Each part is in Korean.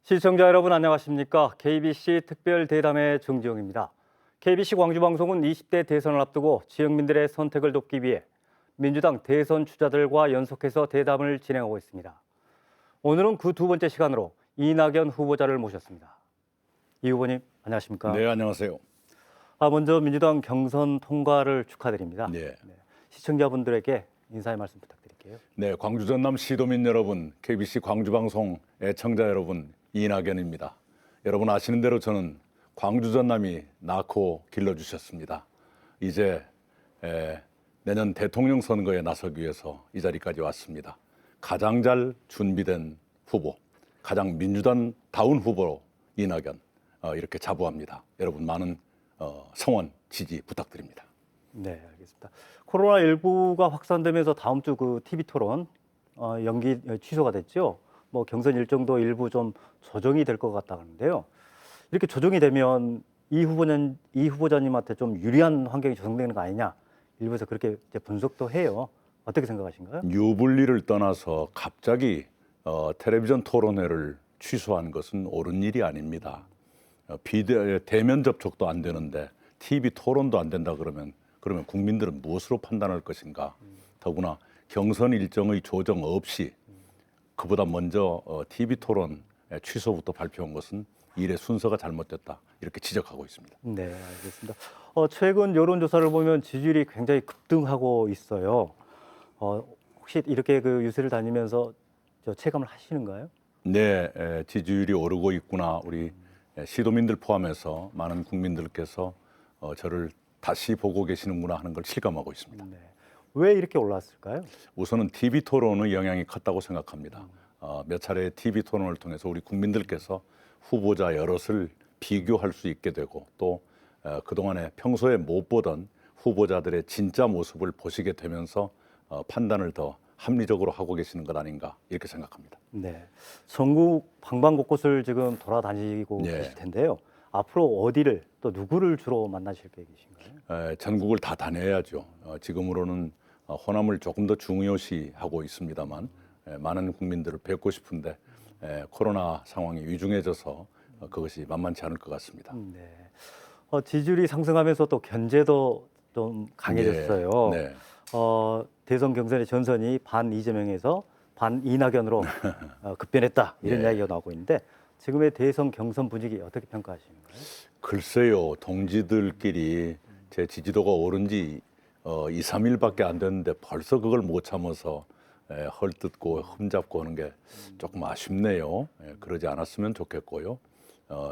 시청자 여러분 안녕하십니까? KBC 특별대담의 정지영입니다. KBC 광주방송은 20대 대선을 앞두고 지역민들의 선택을 돕기 위해 민주당 대선 주자들과 연속해서 대담을 진행하고 있습니다. 오늘은 그 두 번째 시간으로 이낙연 후보자를 모셨습니다. 이 후보님 안녕하십니까? 네, 안녕하세요. 먼저 민주당 경선 통과를 축하드립니다. 네. 시청자분들에게 인사의 말씀 부탁드릴게요. 네, 광주 전남 시도민 여러분, KBC 광주방송 애청자 여러분, 이낙연입니다. 여러분 아시는 대로 저는 광주 전남이 낳고 길러주셨습니다. 이제 내년 대통령 선거에 나서기 위해서 이 자리까지 왔습니다. 가장 잘 준비된 후보, 가장 민주당다운 후보로 이낙연 이렇게 자부합니다. 여러분 많은 성원, 지지 부탁드립니다. 네, 알겠습니다. 코로나19가 확산되면서 다음 주 그 TV 토론 취소가 됐죠. 뭐 경선 일정도 일부 좀 조정이 될 것 같다는데요. 이렇게 조정이 되면 이 후보자님한테 좀 유리한 환경이 조성되는 거 아니냐? 일부에서 그렇게 이제 분석도 해요. 어떻게 생각하신가요? 유불리를 떠나서 갑자기 텔레비전 토론회를 취소한 것은 옳은 일이 아닙니다. 대면 접촉도 안 되는데 TV 토론도 안 된다 그러면 국민들은 무엇으로 판단할 것인가? 더구나 경선 일정의 조정 없이 그보다 먼저 TV 토론 취소부터 발표한 것은 일의 순서가 잘못됐다 이렇게 지적하고 있습니다. 네, 알겠습니다. 최근 여론조사를 보면 지지율이 굉장히 급등하고 있어요. 혹시 이렇게 그 유세를 다니면서 체감을 하시는가요? 네, 지지율이 오르고 있구나. 우리 시도민들 포함해서 많은 국민들께서 저를 다시 보고 계시는구나 하는 걸 실감하고 있습니다. 네. 왜 이렇게 올랐을까요? 우선은 TV 토론의 영향이 컸다고 생각합니다. 몇 차례 TV 토론을 통해서 우리 국민들께서 후보자 여럿을 비교할 수 있게 되고 또 그동안에 평소에 못 보던 후보자들의 진짜 모습을 보시게 되면서 판단을 더 합리적으로 하고 계시는 것 아닌가 이렇게 생각합니다. 네, 전국 방방곳곳을 지금 돌아다니고 네. 계실 텐데요. 앞으로 어디를 또 누구를 주로 만나실 계획이신가요? 전국을 다 다녀야죠. 지금으로는 호남을 조금 더 중요시하고 있습니다만 많은 국민들을 뵙고 싶은데 코로나 상황이 위중해져서 그것이 만만치 않을 것 같습니다. 네, 지지율이 상승하면서 또 견제도 좀 강해졌어요. 네. 대선 경선의 전선이 반 이재명에서 반 이낙연으로 급변했다 이런 예. 이야기가 나오고 있는데 지금의 대선 경선 분위기 어떻게 평가하시는가요? 글쎄요, 동지들끼리 제 지지도가 오른 지 2, 3일밖에 안 됐는데 벌써 그걸 못 참아서 헐뜯고 흠잡고 하는 게 조금 아쉽네요. 그러지 않았으면 좋겠고요.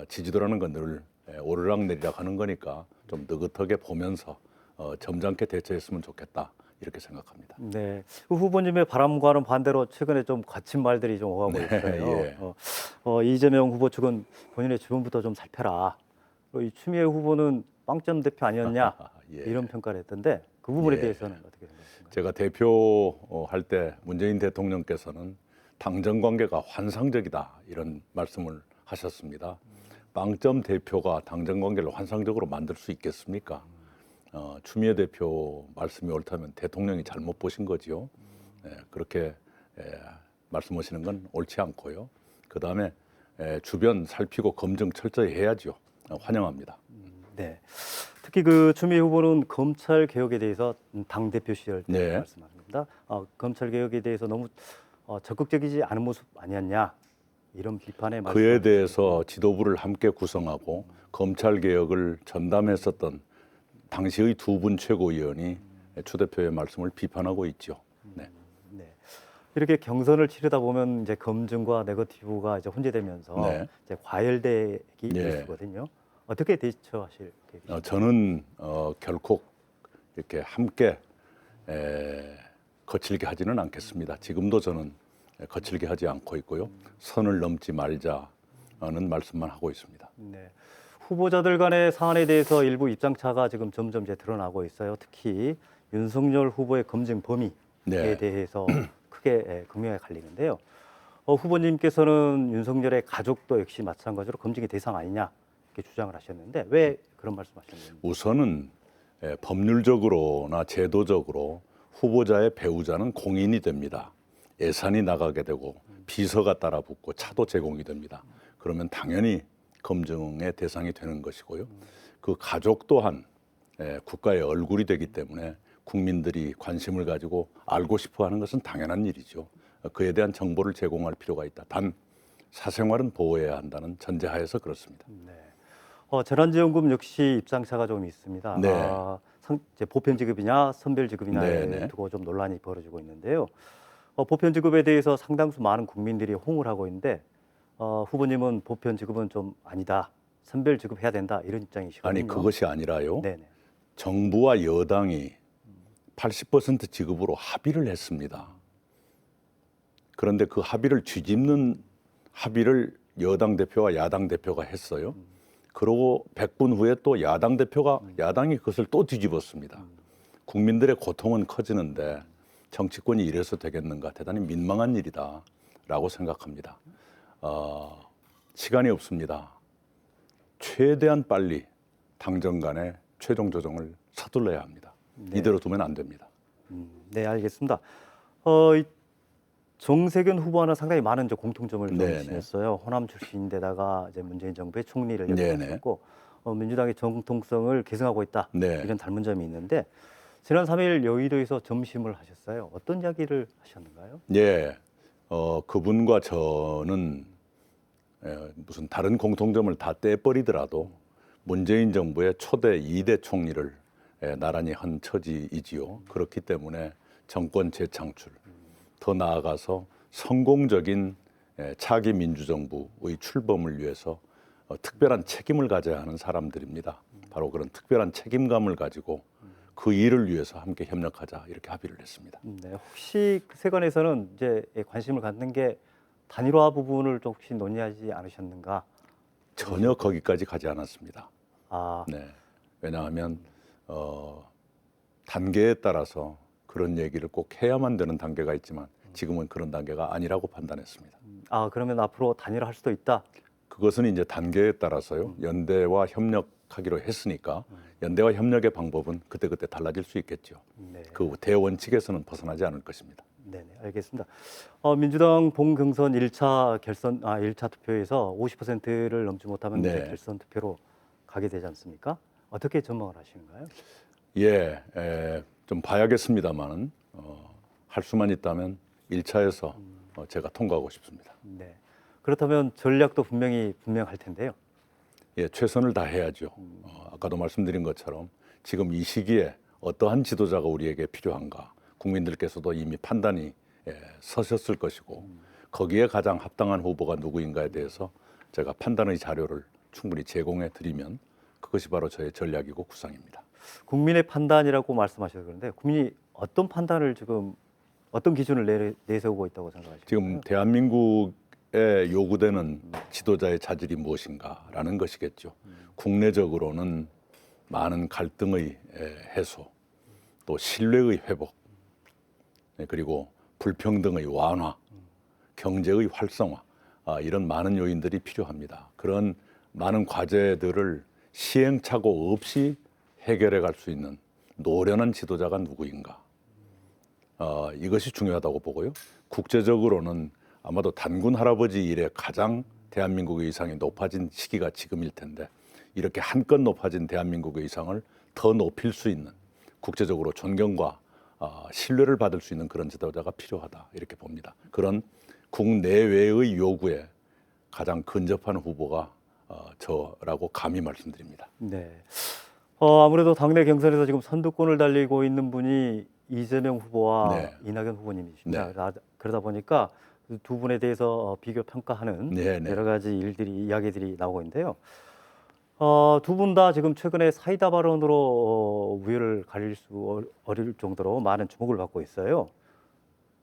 지지도라는 건 늘 오르락내리락 하는 거니까 좀 느긋하게 보면서 점잖게 대처했으면 좋겠다 이렇게 생각합니다. 네, 그 후보님의 바람과는 반대로 최근에 좀 거친 말들이 좀 오가고 네, 있어요. 예. 이재명 후보 측은 본인의 주변부터 좀 살펴라. 이 추미애 후보는 빵점 대표 아니었냐 예. 이런 평가를 했던데 그 부분에 예. 대해서는 어떻게 생각하십니까? 제가 대표할 때 문재인 대통령께서는 당정 관계가 환상적이다 이런 말씀을 하셨습니다. 빵점 대표가 당정 관계를 환상적으로 만들 수 있겠습니까? 추미애 대표 말씀이 옳다면 대통령이 잘못 보신 거지요. 그렇게 말씀하시는 건 옳지 않고요. 그 다음에 주변 살피고 검증 철저히 해야죠. 환영합니다. 네, 특히 그 추미애 후보는 검찰 개혁에 대해서 당 대표 시절 때 네. 말씀하십니다. 검찰 개혁에 대해서 너무 적극적이지 않은 모습 아니었냐 이런 비판에 그에 대해서 지도부를 함께 구성하고 검찰 개혁을 전담했었던 당시의 두 분 최고위원이 추 대표의 말씀을 비판하고 있죠. 네. 네. 이렇게 경선을 치르다 보면 이제 검증과 네거티브가 이제 혼재되면서 네. 이제 과열되기 네. 일수거든요. 어떻게 대처하실 계획이신가요? 저는 결코 이렇게 함께 거칠게 하지는 않겠습니다. 지금도 저는 거칠게 하지 않고 있고요. 선을 넘지 말자는 말씀만 하고 있습니다. 네. 후보자들 간의 사안에 대해서 일부 입장차가 지금 점점 이제 드러나고 있어요. 특히 윤석열 후보의 검증 범위에 네. 대해서 크게 극명하게 갈리는데요. 후보님께서는 윤석열의 가족도 역시 마찬가지로 검증의 대상 아니냐 이렇게 주장을 하셨는데 왜 그런 말씀하셨는지. 우선은 법률적으로나 제도적으로 후보자의 배우자는 공인이 됩니다. 예산이 나가게 되고 비서가 따라 붙고 차도 제공이 됩니다. 그러면 당연히 검증의 대상이 되는 것이고요. 그 가족 또한 국가의 얼굴이 되기 때문에 국민들이 관심을 가지고 알고 싶어하는 것은 당연한 일이죠. 그에 대한 정보를 제공할 필요가 있다. 단 사생활은 보호해야 한다는 전제하에서 그렇습니다. 네. 재난지원금 역시 입장차가 좀 있습니다. 네. 이제 보편 지급이냐 선별 지급이냐에 네, 네. 두고 좀 논란이 벌어지고 있는데요. 보편 지급에 대해서 상당수 많은 국민들이 호응을 하고 있는데 후보님은 보편 지급은 좀 아니다. 선별 지급해야 된다. 이런 입장이시거든요. 아니 그것이 아니라요. 네네. 정부와 여당이 80% 지급으로 합의를 했습니다. 그런데 그 합의를 뒤집는 합의를 여당 대표와 야당 대표가 했어요. 그러고 100분 후에 또 야당 대표가 야당이 그것을 또 뒤집었습니다. 국민들의 고통은 커지는데 정치권이 이래서 되겠는가? 대단히 민망한 일이다라고 생각합니다. 시간이 없습니다. 최대한 빨리 당정 간의 최종 조정을 서둘러야 합니다. 네. 이대로 두면 안 됩니다. 네, 알겠습니다. 이 정세균 후보와는 상당히 많은 이제 공통점을 좀 네네. 지녔어요. 호남 출신인데다가 이제 문재인 정부의 총리를 네네. 역임했고 민주당의 정통성을 계승하고 있다. 네. 이런 닮은 점이 있는데 지난 3일 여의도에서 점심을 하셨어요. 어떤 이야기를 하셨는가요? 예, 그분과 저는 무슨 다른 공통점을 다 떼버리더라도 문재인 정부의 초대 2대 총리를 나란히 한 처지이지요. 그렇기 때문에 정권 재창출, 더 나아가서 성공적인 차기 민주정부의 출범을 위해서 특별한 책임을 가져야 하는 사람들입니다. 바로 그런 특별한 책임감을 가지고 그 일을 위해서 함께 협력하자 이렇게 합의를 했습니다. 네, 혹시 그 세관에서는 이제 관심을 갖는 게 단일화 부분을 좀 혹시 논의하지 않으셨는가? 전혀 거기까지 가지 않았습니다. 아, 네, 왜냐하면 단계에 따라서 그런 얘기를 꼭 해야만 되는 단계가 있지만 지금은 그런 단계가 아니라고 판단했습니다. 그러면 앞으로 단일화할 수도 있다. 그것은 이제 단계에 따라서요. 연대와 협력하기로 했으니까 연대와 협력의 방법은 그때그때 달라질 수 있겠죠. 네. 그 대원칙에서는 벗어나지 않을 것입니다. 네네, 알겠습니다. 민주당 본경선 1차 투표에서 50%를 넘지 못하면 이제 네. 결선 투표로 가게 되지 않습니까? 어떻게 전망을 하시는가요? 예, 좀 봐야겠습니다만은 할 수만 있다면 1차에서 제가 통과하고 싶습니다. 네. 그렇다면 전략도 분명할 텐데요. 예, 최선을 다해야죠. 아까도 말씀드린 것처럼 지금 이 시기에 어떠한 지도자가 우리에게 필요한가 국민들께서도 이미 판단이 서셨을 것이고 거기에 가장 합당한 후보가 누구인가에 대해서 제가 판단의 자료를 충분히 제공해 드리면 그것이 바로 저의 전략이고 구상입니다. 국민의 판단이라고 말씀하셔서 그런데 국민이 어떤 판단을 지금 어떤 기준을 내세우고 있다고 생각하십니까? 지금 대한민국에 요구되는 지도자의 자질이 무엇인가라는 것이겠죠. 국내적으로는 많은 갈등의 해소, 또 신뢰의 회복, 그리고 불평등의 완화, 경제의 활성화 이런 많은 요인들이 필요합니다. 그런 많은 과제들을 시행착오 없이 해결해 갈 수 있는 노련한 지도자가 누구인가? 이것이 중요하다고 보고요. 국제적으로는 아마도 단군 할아버지 이래 가장 대한민국의 위상이 높아진 시기가 지금일 텐데 이렇게 한껏 높아진 대한민국의 위상을 더 높일 수 있는 국제적으로 존경과 신뢰를 받을 수 있는 그런 지도자가 필요하다 이렇게 봅니다. 그런 국내외의 요구에 가장 근접한 후보가 저라고 감히 말씀드립니다. 네. 아무래도 당내 경선에서 지금 선두권을 달리고 있는 분이 이재명 후보와 네. 이낙연 후보님이십니다. 네. 그러다 보니까 두 분에 대해서 비교 평가하는 네, 네. 여러 가지 이야기들이 나오고 있는데요. 두 분 다 지금 최근에 사이다 발언으로 우열을 가릴 수 어릴 정도로 많은 주목을 받고 있어요.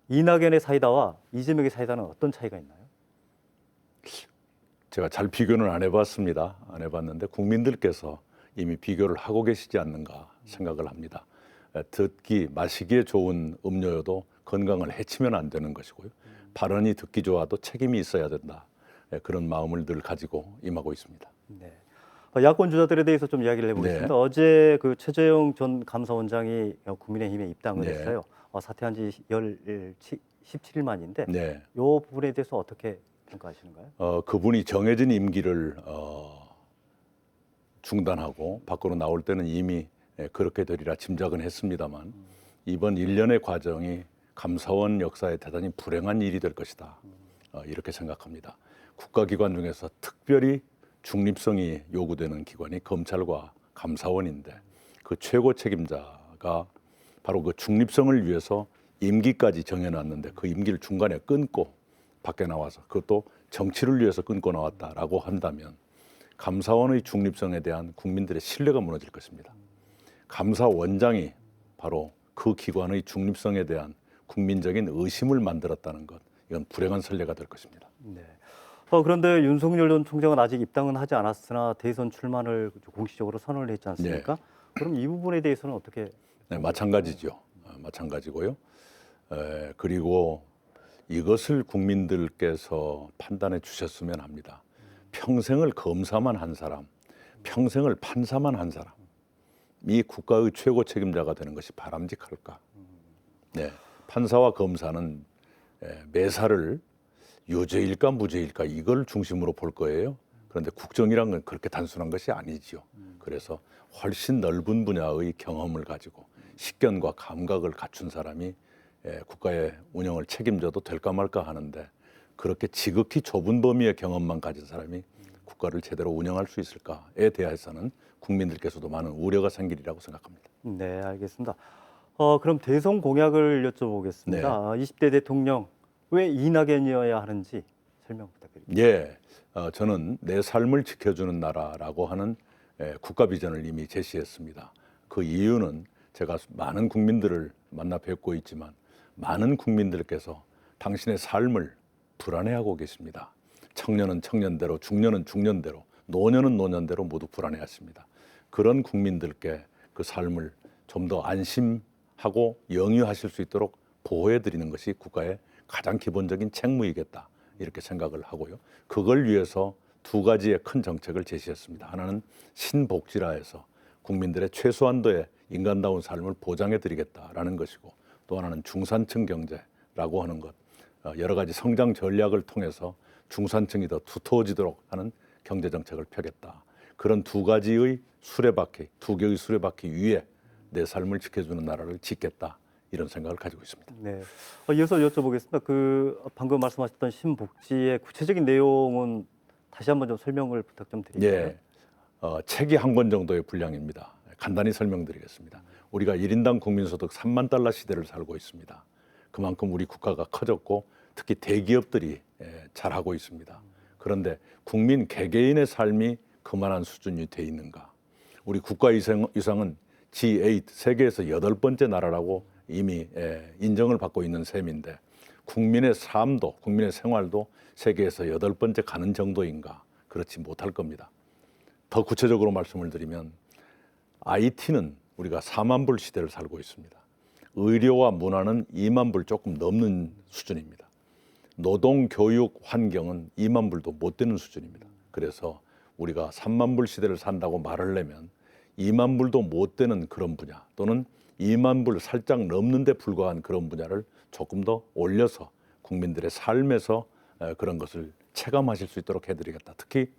이낙연의 사이다와 이재명의 사이다는 어떤 차이가 있나요? 제가 잘 비교는 안 해봤습니다. 안 해봤는데 국민들께서 이미 비교를 하고 계시지 않는가 생각을 합니다. 마시기에 좋은 음료여도 건강을 해치면 안 되는 것이고요. 발언이 듣기 좋아도 책임이 있어야 된다. 그런 마음을 늘 가지고 임하고 있습니다. 네. 야권 주자들에 대해서 좀 이야기를 해보겠습니다. 네. 어제 그 최재형 전 감사원장이 국민의힘에 입당을 네. 했어요. 사퇴한 지 17일 만인데 네. 이 부분에 대해서 어떻게 평가하시는가요? 그분이 정해진 임기를 중단하고 밖으로 나올 때는 이미 그렇게 되리라 짐작은 했습니다만 이번 일련의 과정이 감사원 역사에 대단히 불행한 일이 될 것이다. 이렇게 생각합니다. 국가기관 중에서 특별히 중립성이 요구되는 기관이 검찰과 감사원인데 그 최고 책임자가 바로 그 중립성을 위해서 임기까지 정해놨는데 그 임기를 중간에 끊고 밖에 나와서 그것도 정치를 위해서 끊고 나왔다라고 한다면 감사원의 중립성에 대한 국민들의 신뢰가 무너질 것입니다. 감사원장이 바로 그 기관의 중립성에 대한 국민적인 의심을 만들었다는 것, 이건 불행한 선례가 될 것입니다. 네. 그런데 윤석열 전 총장은 아직 입당은 하지 않았으나 대선 출마를 공식적으로 선언을 했지 않습니까? 그럼 이 부분에 대해서는 어떻게? 네, 마찬가지죠. 마찬가지고요. 그리고 이것을 국민들께서 판단해 주셨으면 합니다. 평생을 검사만 한 사람, 평생을 판사만 한 사람, 이 국가의 최고 책임자가 되는 것이 바람직할까? 네, 판사와 검사는 매사를 유죄일까 무죄일까 이걸 중심으로 볼 거예요. 그런데 국정이란 건 그렇게 단순한 것이 아니지요. 그래서 훨씬 넓은 분야의 경험을 가지고 식견과 감각을 갖춘 사람이 국가의 운영을 책임져도 될까 말까 하는데 그렇게 지극히 좁은 범위의 경험만 가진 사람이 국가를 제대로 운영할 수 있을까에 대해서는 국민들께서도 많은 우려가 생기리라고 생각합니다. 네, 알겠습니다. 그럼 대선 공약을 여쭤보겠습니다. 네. 20대 대통령 왜 이낙연이어야 하는지 설명 부탁드립니다. 예, 저는 내 삶을 지켜주는 나라라고 하는 국가 비전을 이미 제시했습니다. 그 이유는 제가 많은 국민들을 만나 뵙고 있지만 많은 국민들께서 당신의 삶을 불안해하고 계십니다. 청년은 청년대로, 중년은 중년대로, 노년은 노년대로 모두 불안해하십니다. 그런 국민들께 그 삶을 좀 더 안심하고 영유하실 수 있도록 보호해드리는 것이 국가의 가장 기본적인 책무이겠다 이렇게 생각을 하고요. 그걸 위해서 두 가지의 큰 정책을 제시했습니다. 하나는 신복지라 해서 국민들의 최소한도의 인간다운 삶을 보장해드리겠다라는 것이고 또 하나는 중산층 경제라고 하는 것, 여러 가지 성장 전략을 통해서 중산층이 더 두터워지도록 하는 경제 정책을 펴겠다. 그런 두 가지의 수레바퀴, 두 개의 수레바퀴 위에 내 삶을 지켜주는 나라를 짓겠다. 이런 생각을 가지고 있습니다. 네. 이어서 여쭤보겠습니다. 방금 말씀하셨던 신복지의 구체적인 내용은 다시 한번 좀 설명을 부탁 좀 드릴까요? 예, 책이 한 권 정도의 분량입니다. 간단히 설명드리겠습니다. 우리가 1인당 국민소득 3만 달러 시대를 살고 있습니다. 그만큼 우리 국가가 커졌고 특히 대기업들이 잘하고 있습니다. 그런데 국민 개개인의 삶이 그만한 수준이 돼 있는가? 우리 국가 위상은 G8 세계에서 8번째 나라라고 이미 인정을 받고 있는 셈인데 국민의 삶도 국민의 생활도 세계에서 8번째 가는 정도인가? 그렇지 못할 겁니다. 더 구체적으로 말씀을 드리면 IT는 우리가 4만 불 시대를 살고 있습니다. 의료와 문화는 2만 불 조금 넘는 수준입니다. 노동, 교육, 환경은 2만 불도 못 되는 수준입니다. 그래서 우리가 3만 불 시대를 산다고 말을 내면 2만 불도 못 되는 그런 분야 또는 2만 불 살짝 넘는 데 불과한 그런 분야를 조금 더 올려서 국민들의 삶에서 그런 것을 체감하실 수 있도록 해드리겠다. 특히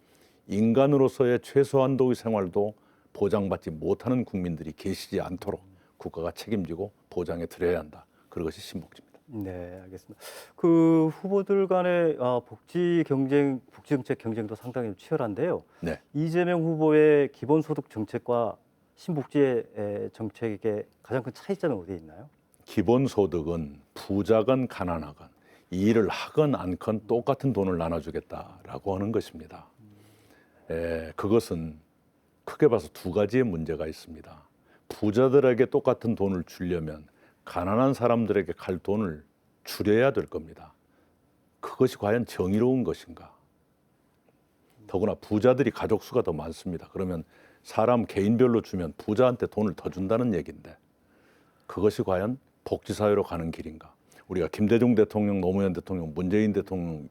인간으로서의 최소한도의 생활도 보장받지 못하는 국민들이 계시지 않도록 국가가 책임지고 보장해 드려야 한다. 그것이 신복지입니다. 네, 알겠습니다. 그 후보들 간의 복지 정책 경쟁도 상당히 치열한데요. 네. 이재명 후보의 기본소득 정책과 신복지의 정책의 가장 큰 차이점은 어디에 있나요? 기본소득은 부자건 가난하건 이 일을 하건 않건 똑같은 돈을 나눠주겠다라고 하는 것입니다. 그것은 크게 봐서 두 가지의 문제가 있습니다. 부자들에게 똑같은 돈을 주려면 가난한 사람들에게 갈 돈을 줄여야 될 겁니다. 그것이 과연 정의로운 것인가? 더구나 부자들이 가족 수가 더 많습니다. 그러면 사람 개인별로 주면 부자한테 돈을 더 준다는 얘기인데 그것이 과연 복지사회로 가는 길인가? 우리가 김대중 대통령, 노무현 대통령, 문재인 대통령에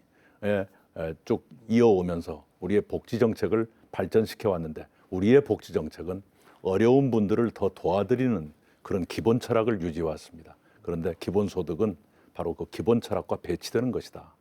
쭉 이어오면서 우리의 복지 정책을 발전시켜 왔는데 우리의 복지 정책은 어려운 분들을 더 도와드리는 그런 기본 철학을 유지해 왔습니다. 그런데 기본소득은 바로 그 기본 철학과 배치되는 것이다.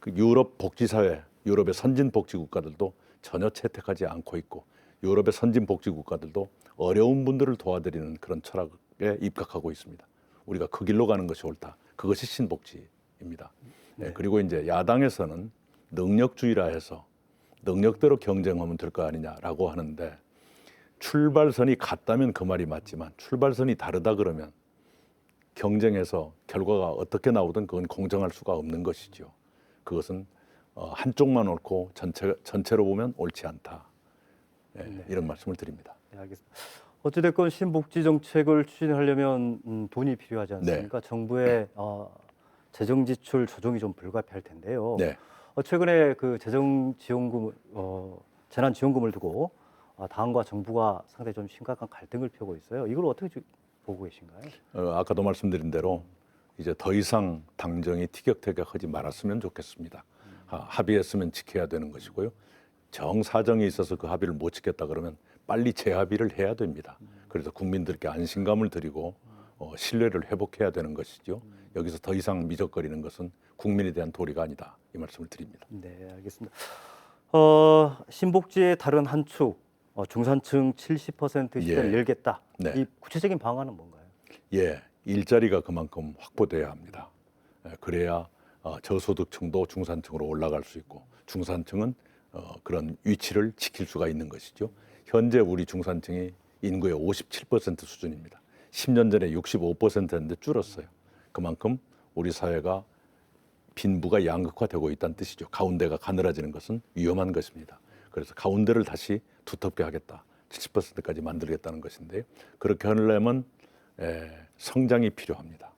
그 유럽 복지사회, 유럽의 선진 복지 국가들도 전혀 채택하지 않고 있고 유럽의 선진 복지 국가들도 어려운 분들을 도와드리는 그런 철학에 입각하고 있습니다. 우리가 그 길로 가는 것이 옳다. 그것이 신복지입니다. 네. 그리고 이제 야당에서는 능력주의라 해서 능력대로 경쟁하면 될 거 아니냐라고 하는데 출발선이 같다면 그 말이 맞지만 출발선이 다르다 그러면 경쟁해서 결과가 어떻게 나오든 그건 공정할 수가 없는 것이죠. 그것은 한쪽만 옳고 전체로 보면 옳지 않다. 네. 이런 말씀을 드립니다. 네, 알겠습니다. 어찌됐건 신복지 정책을 추진하려면 돈이 필요하지 않습니까? 정부의 재정 지출 조정이 좀 불가피할 텐데요. 네. 최근에 그 재정 지원금, 재난 지원금을 두고 당과 정부가 상당히 좀 심각한 갈등을 펴고 있어요. 이걸 어떻게 보고 계신가요? 아까도 말씀드린 대로 이제 더 이상 당정이 티격태격하지 말았으면 좋겠습니다. 합의했으면 지켜야 되는 것이고요. 정사정이 있어서 그 합의를 못 지켰다 그러면 빨리 재합의를 해야 됩니다. 그래서 국민들께 안심감을 드리고 신뢰를 회복해야 되는 것이죠. 여기서 더 이상 미적거리는 것은 국민에 대한 도리가 아니다. 이 말씀을 드립니다. 네, 알겠습니다. 신복지의 다른 한 축, 중산층 70% 시대를 예. 열겠다. 네. 이 구체적인 방안은 뭔가요? 예, 일자리가 그만큼 확보돼야 합니다. 그래야 저소득층도 중산층으로 올라갈 수 있고 중산층은 그런 위치를 지킬 수가 있는 것이죠. 현재 우리 중산층이 인구의 57% 수준입니다. 10년 전에 65%였는데 줄었어요. 그만큼 우리 사회가 빈부가 양극화되고 있다는 뜻이죠. 가운데가 가늘어지는 것은 위험한 것입니다. 그래서 가운데를 다시 두텁게 하겠다. 70%까지 만들겠다는 것인데요. 그렇게 하려면 성장이 필요합니다.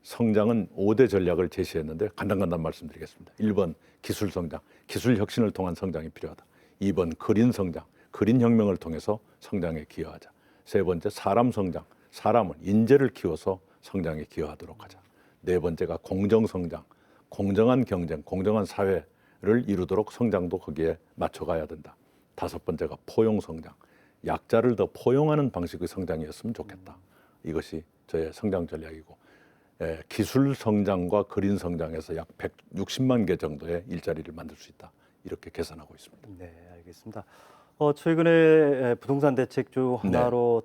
성장은 5대 전략을 제시했는데 간단간단 말씀드리겠습니다. 1번 기술 성장, 기술 혁신을 통한 성장이 필요하다. 2번 그린 성장, 그린 혁명을 통해서 성장에 기여하자. 세 번째 사람 성장, 사람은 인재를 키워서 성장에 기여하도록 하자. 네 번째가 공정 성장, 공정한 경쟁, 공정한 사회를 이루도록 성장도 거기에 맞춰가야 된다. 다섯 번째가 포용 성장, 약자를 더 포용하는 방식의 성장이었으면 좋겠다. 이것이 저의 성장 전략이고 기술 성장과 그린 성장에서 약 160만 개 정도의 일자리를 만들 수 있다. 이렇게 계산하고 있습니다. 네, 알겠습니다. 최근에 부동산 대책 중 하나로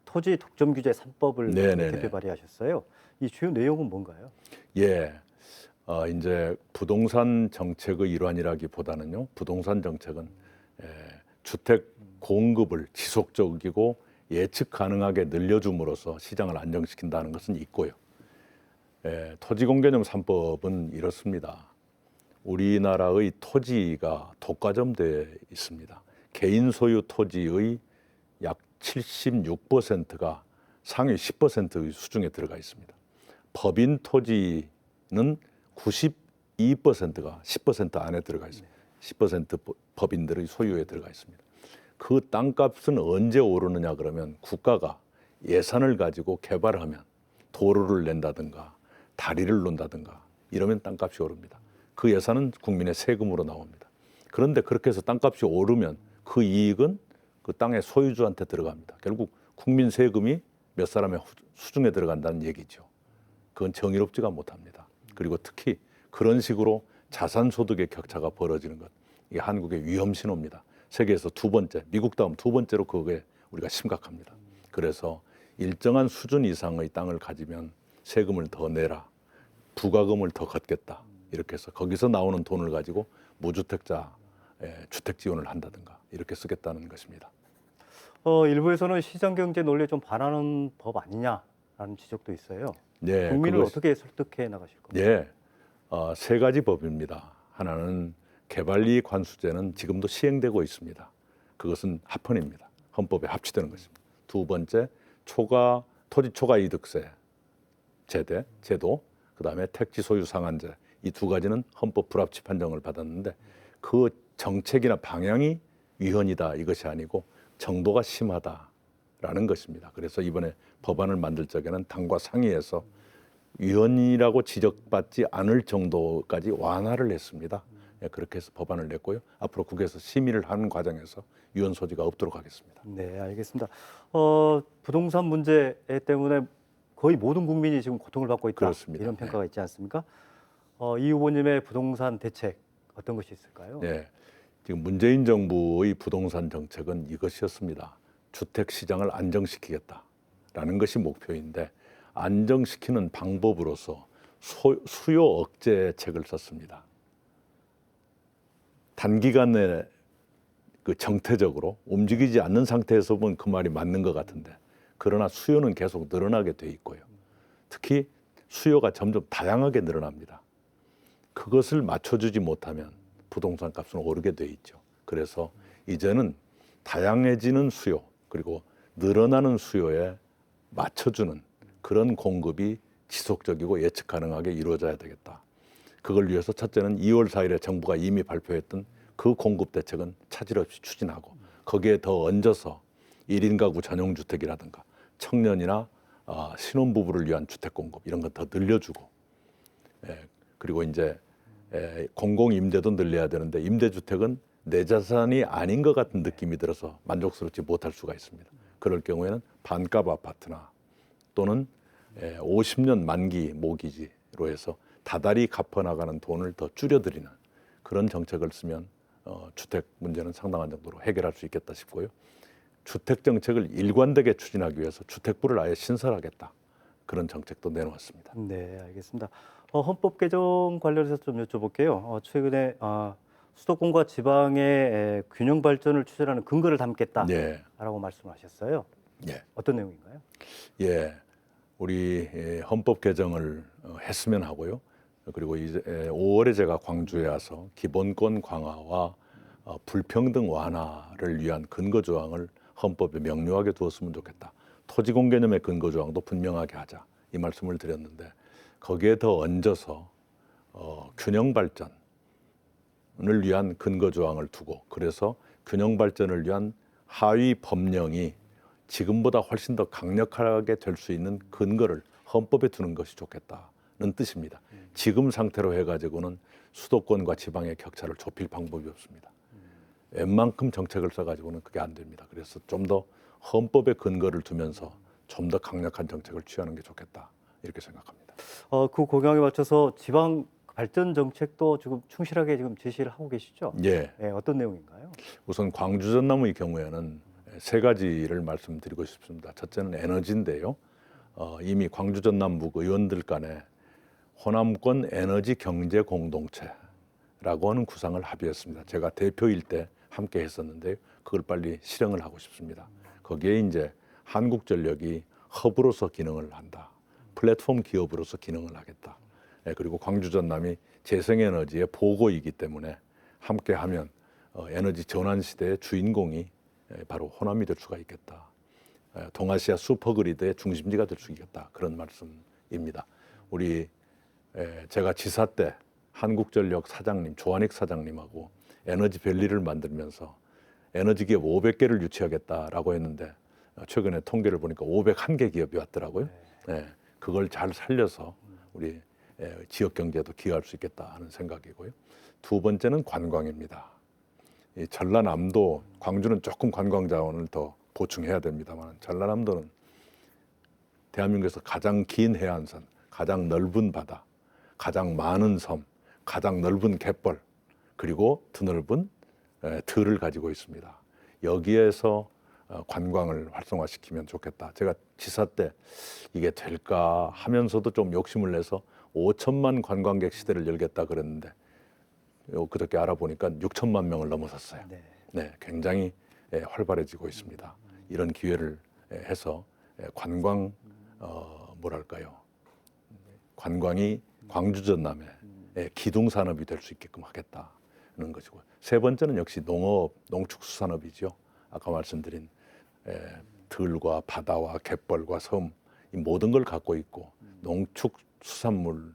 토지 독점 규제 3법을 대표 발의하셨어요. 이 주요 내용은 뭔가요? 예, 이제 부동산 정책의 일환이라기보다는요. 부동산 정책은 주택 공급을 지속적이고 예측 가능하게 늘려줌으로써 시장을 안정시킨다는 것은 있고요. 토지공개념 3법은 이렇습니다. 우리나라의 토지가 독과점되어 있습니다. 개인 소유 토지의 약 76%가 상위 10%의 수중에 들어가 있습니다. 법인 토지는 92%가 10% 안에 들어가 있습니다. 10% 법인들의 소유에 들어가 있습니다. 그 땅값은 언제 오르느냐 그러면 국가가 예산을 가지고 개발하면 도로를 낸다든가 다리를 놓는다든가 이러면 땅값이 오릅니다. 그 예산은 국민의 세금으로 나옵니다. 그런데 그렇게 해서 땅값이 오르면 그 이익은 그 땅의 소유주한테 들어갑니다. 결국 국민 세금이 몇 사람의 수중에 들어간다는 얘기죠. 그건 정의롭지가 못합니다. 그리고 특히 그런 식으로 자산소득의 격차가 벌어지는 것, 이게 한국의 위험 신호입니다. 세계에서 두 번째, 미국 다음 두 번째로 그게 우리가 심각합니다. 그래서 일정한 수준 이상의 땅을 가지면 세금을 더 내라, 부과금을 더 걷겠다. 이렇게 해서 거기서 나오는 돈을 가지고 무주택자 주택 지원을 한다든가 이렇게 쓰겠다는 것입니다. 일부에서는 시장경제 논리에 좀 반하는 법 아니냐라는 지적도 있어요. 네, 국민을 어떻게 설득해 나가실 겁니까? 네, 세 가지 법입니다. 하나는 개발이익 관수제는 지금도 시행되고 있습니다. 그것은 합헌입니다. 헌법에 합치되는 것입니다. 두 번째, 토지 초과 이득세 제도, 그다음에 택지 소유 상한제, 이 두 가지는 헌법 불합치 판정을 받았는데 그 정책이나 방향이 위헌이다 이것이 아니고 정도가 심하다라는 것입니다. 그래서 이번에 법안을 만들 적에는 당과 상의해서 위헌이라고 지적받지 않을 정도까지 완화를 했습니다. 그렇게 해서 법안을 냈고요. 앞으로 국회에서 심의를 하는 과정에서 위헌 소지가 없도록 하겠습니다. 네, 알겠습니다. 부동산 문제 때문에 거의 모든 국민이 지금 고통을 받고 있다. 그렇습니다. 이런 평가가 있지 않습니까? 이 후보님의 부동산 대책 어떤 것이 있을까요? 네, 지금 문재인 정부의 부동산 정책은 이것이었습니다. 주택 시장을 안정시키겠다라는 것이 목표인데 안정시키는 방법으로서 수요 억제책을 썼습니다. 단기간에 그 정태적으로 움직이지 않는 상태에서 보면 그 말이 맞는 것 같은데 그러나 수요는 계속 늘어나게 돼 있고요. 특히 수요가 점점 다양하게 늘어납니다. 그것을 맞춰주지 못하면 부동산 값은 오르게 돼 있죠. 그래서 이제는 다양해지는 수요 그리고 늘어나는 수요에 맞춰주는 그런 공급이 지속적이고 예측 가능하게 이루어져야 되겠다. 그걸 위해서 첫째는 2월 4일에 정부가 이미 발표했던 그 공급 대책은 차질 없이 추진하고 거기에 더 얹어서 1인 가구 전용 주택이라든가 청년이나 신혼부부를 위한 주택 공급 이런 건 더 늘려주고 그리고 이제 공공 임대도 늘려야 되는데 임대주택은 내 자산이 아닌 것 같은 느낌이 들어서 만족스럽지 못할 수가 있습니다. 그럴 경우에는 반값 아파트나 또는 50년 만기 모기지로 해서 다달이 갚아나가는 돈을 더 줄여드리는 그런 정책을 쓰면 주택 문제는 상당한 정도로 해결할 수 있겠다 싶고요. 주택 정책을 일관되게 추진하기 위해서 주택부를 아예 신설하겠다. 그런 정책도 내놓았습니다. 네, 알겠습니다. 헌법 개정 관련해서 좀 여쭤볼게요. 최근에 수도권과 지방의 균형 발전을 추진하는 근거를 담겠다라고 네, 말씀하셨어요. 예, 어떤 내용인가요? 예. 우리 헌법 개정을 했으면 하고요. 그리고 이제 5월에 제가 광주에 와서 기본권 강화와 불평등 완화를 위한 근거 조항을 헌법에 명료하게 두었으면 좋겠다. 토지공 개념의 근거 조항도 분명하게 하자. 이 말씀을 드렸는데 거기에 더 얹어서 균형 발전을 위한 근거 조항을 두고 그래서 균형 발전을 위한 하위 법령이 지금보다 훨씬 더 강력하게 될 수 있는 근거를 헌법에 두는 것이 좋겠다는 뜻입니다. 지금 상태로 해가지고는 수도권과 지방의 격차를 좁힐 방법이 없습니다. 웬만큼 정책을 써가지고는 그게 안 됩니다. 그래서 좀 더 헌법에 근거를 두면서 좀 더 강력한 정책을 취하는 게 좋겠다 이렇게 생각합니다. 그 공약에 맞춰서 지방 발전 정책도 지금 충실하게 지금 제시를 하고 계시죠? 예, 네, 어떤 내용인가요? 우선 광주 전남의 경우에는 세 가지를 말씀드리고 싶습니다. 첫째는 에너지인데요. 이미 광주 전남북 의원들 간에 호남권 에너지 경제 공동체라고 하는 구상을 합의했습니다. 제가 대표일 때 함께 했었는데 그걸 빨리 실행을 하고 싶습니다. 거기에 이제 한국전력이 허브로서 기능을 한다. 플랫폼 기업으로서 기능을 하겠다. 그리고 광주 전남이 재생에너지의 보고이기 때문에 함께하면 에너지 전환 시대의 주인공이 바로 호남이 될 수가 있겠다. 동아시아 슈퍼그리드의 중심지가 될 수 있겠다. 그런 말씀입니다. 우리 제가 지사 때 한국전력 사장님 조한익 사장님하고 에너지밸리를 만들면서 에너지기업 500개를 유치하겠다라고 했는데 최근에 통계를 보니까 501개 기업이 왔더라고요. 그걸 잘 살려서 우리 지역 경제에도 기여할 수 있겠다 하는 생각이고요. 두 번째는 관광입니다. 이 전라남도, 광주는 조금 관광 자원을 더 보충해야 됩니다만 전라남도는 대한민국에서 가장 긴 해안선, 가장 넓은 바다, 가장 많은 섬, 가장 넓은 갯벌, 그리고 드넓은 들을 가지고 있습니다. 여기에서 관광을 활성화시키면 좋겠다. 제가 지사 때 이게 될까 하면서도 좀 욕심을 내서 5천만 관광객 시대를 열겠다 그랬는데 그저께 알아보니까 6천만 명을 넘어섰어요. 네, 굉장히 활발해지고 있습니다. 이런 기회를 해서 관광 뭐랄까요? 관광이 광주 전남의 기둥 산업이 될 수 있게끔 하겠다는 것이고 세 번째는 역시 농업, 농축수산업이죠. 아까 말씀드린 들과 바다와 갯벌과 섬 이 모든 걸 갖고 있고 농축수산물을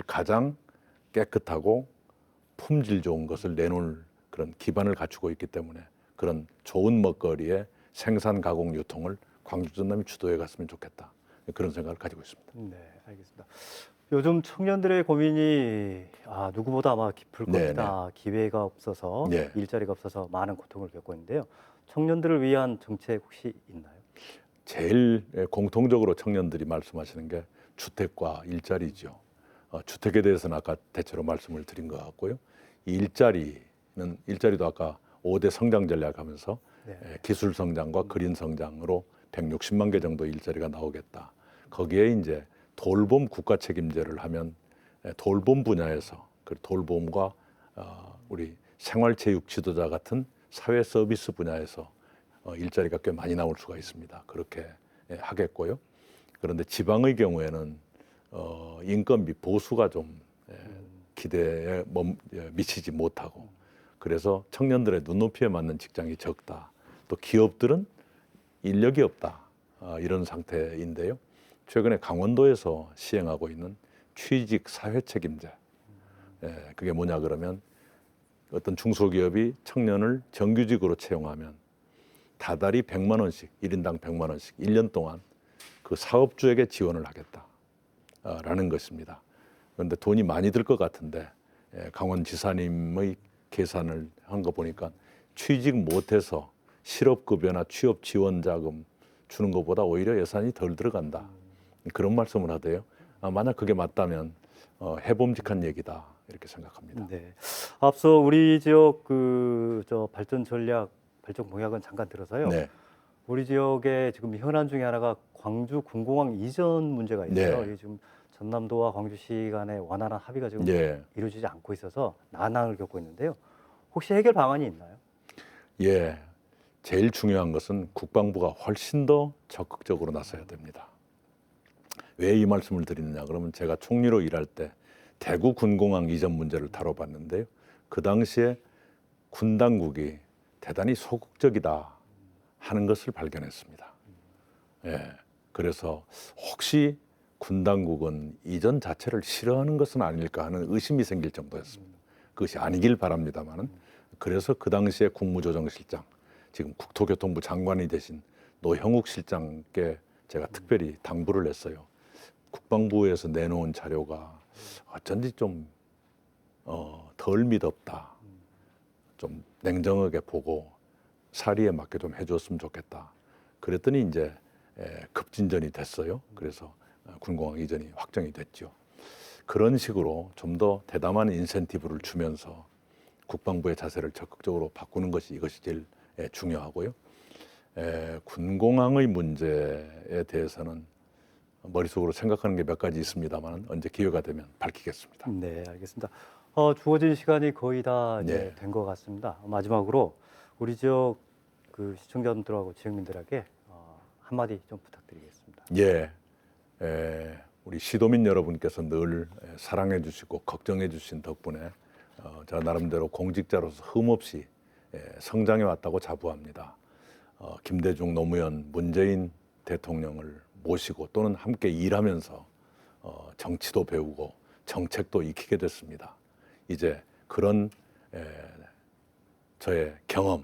가장 깨끗하고 품질 좋은 것을 내놓을 그런 기반을 갖추고 있기 때문에 그런 좋은 먹거리의 생산, 가공, 유통을 광주 전남이 주도해 갔으면 좋겠다. 그런 생각을 가지고 있습니다. 네, 알겠습니다. 요즘 청년들의 고민이 누구보다 아마 깊을 겁니다. 기회가 없어서 네. 일자리가 없어서 많은 고통을 겪고 있는데요. 청년들을 위한 정책 혹시 있나요? 제일 공통적으로 청년들이 말씀하시는 게 주택과 일자리죠. 주택에 대해서는 아까 대체로 말씀을 드린 것 같고요. 이 일자리도 아까 5대 성장 전략하면서 네. 기술 성장과 그린 성장으로 160만 개 정도 일자리가 나오겠다. 거기에 이제 돌봄 국가 책임제를 하면 돌봄 분야에서 그 돌봄과 우리 생활체육 지도자 같은 사회 서비스 분야에서 일자리가 꽤 많이 나올 수가 있습니다. 그렇게 하겠고요. 그런데 지방의 경우에는 인건비 보수가 좀 기대에 미치지 못하고 그래서 청년들의 눈높이에 맞는 직장이 적다. 또 기업들은 인력이 없다. 이런 상태인데요. 최근에 강원도에서 시행하고 있는 취직 사회 책임제. 그게 뭐냐 그러면 어떤 중소기업이 청년을 정규직으로 채용하면 다달이 100만 원씩, 1인당 100만 원씩 1년 동안 그 사업주에게 지원을 하겠다라는 것입니다. 그런데 돈이 많이 들 것 같은데 강원지사님의 계산을 한 거 보니까 취직 못해서 실업급여나 취업지원자금 주는 것보다 오히려 예산이 덜 들어간다. 그런 말씀을 하대요. 만약 그게 맞다면 해봄직한 얘기다 이렇게 생각합니다. 네. 앞서 우리 지역 저 발전 전략, 발전 공약은 잠깐 들어서요. 네. 우리 지역의 지금 현안 중에 하나가 광주 군공항 이전 문제가 있어요. 네. 이게 지금 전남도와 광주시 간의 원활한 합의가 지금 예. 이루어지지 않고 있어서 난항을 겪고 있는데요. 혹시 해결 방안이 있나요? 예. 제일 중요한 것은 국방부가 훨씬 더 적극적으로 나서야 됩니다. 왜 이 말씀을 드리느냐 그러면 제가 총리로 일할 때 대구 군공항 이전 문제를 다뤄봤는데요. 그 당시에 군 당국이 대단히 소극적이다 하는 것을 발견했습니다. 예. 그래서 혹시 군 당국은 이전 자체를 싫어하는 것은 아닐까 하는 의심이 생길 정도였습니다. 그것이 아니길 바랍니다만은 그래서 그 당시에 국무조정실장, 지금 국토교통부 장관이 되신 노형욱 실장께 제가 특별히 당부를 했어요. 국방부에서 내놓은 자료가 어쩐지 좀 덜 믿었다. 좀 냉정하게 보고 사리에 맞게 좀 해줬으면 좋겠다. 그랬더니 이제 급진전이 됐어요. 그래서 군공항 이전이 확정이 됐죠. 그런 식으로 좀 더 대담한 인센티브를 주면서 국방부의 자세를 적극적으로 바꾸는 것이 이것이 제일 중요하고요. 군공항의 문제에 대해서는 머릿속으로 생각하는 게 몇 가지 있습니다만 언제 기회가 되면 밝히겠습니다. 네, 알겠습니다. 주어진 시간이 거의 다 네. 된 것 같습니다. 마지막으로 우리 지역 그 시청자분들하고 지역민들에게 한마디 좀 부탁드리겠습니다. 예, 우리 시도민 여러분께서 늘 사랑해 주시고 걱정해 주신 덕분에 제가 나름대로 공직자로서 흠없이 성장해 왔다고 자부합니다. 김대중, 노무현, 문재인 대통령을 모시고 또는 함께 일하면서 정치도 배우고 정책도 익히게 됐습니다. 이제 그런 저의 경험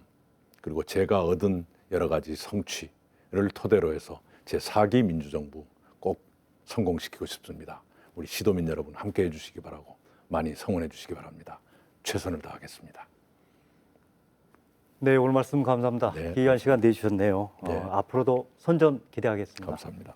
그리고 제가 얻은 여러 가지 성취를 토대로 해서 제 4기 민주정부 꼭 성공시키고 싶습니다. 우리 시도민 여러분 함께 해주시기 바라고 많이 성원해 주시기 바랍니다. 최선을 다하겠습니다. 네, 오늘 말씀 감사합니다. 네, 귀한 시간 내주셨네요. 네. 앞으로도 선전 기대하겠습니다. 감사합니다.